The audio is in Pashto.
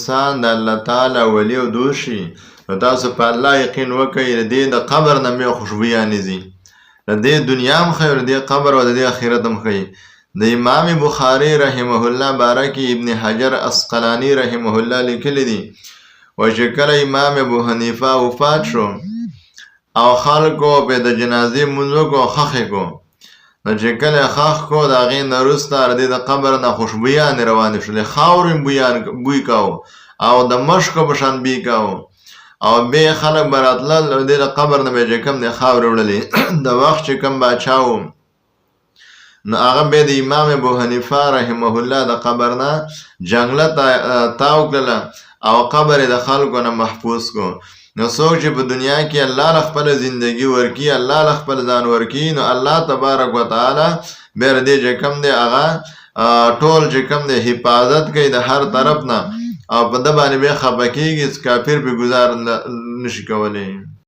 انسان د الله تعالی ولی او دوست شي نو تاسو په الله یقین وکئ د دې د قبر نه بیا خوشبویانې ځي د دې دنیا هم ښه د دې قبر او د دې آخرت هم ښه د امام بخاري رحمه الله باره کې ابن حجر اسقلاني رحمه الله لیکلی دي و چې کله امام ابو حنیفه وفات شو او خلکو په د جنازې لمونځ وکړو او ښخ یې کړو نو چې کله یې ښخ کړو د هغې نه وروسته د دې د قبر نه خوشبویانې روانې شولې خاورې بوی کاو او د مشکو په شان بوی کاو او بیا خلک به راتلل د دې د قبر نه به یې چې کوم دی خاورې وړلې د وخت چې کوم باچا و نو هغه بیا د امام ابو حنیفه رحمه الله د قبر نه جنګله تاو کړله او قبر یې د خلکو نه محفوظ کړو نو څوک چې په دنیا کې الله له خپله زندګي ورکي الله له خپل ځان ورکي نو الله تبارک وتعالی بیا د دې چې کوم دی هغه ټول چې کوم دی حفاظت کوي د هر طرف نه او په ده باندې بیا خفه کېږي کافر پرې ګزار نشي کولی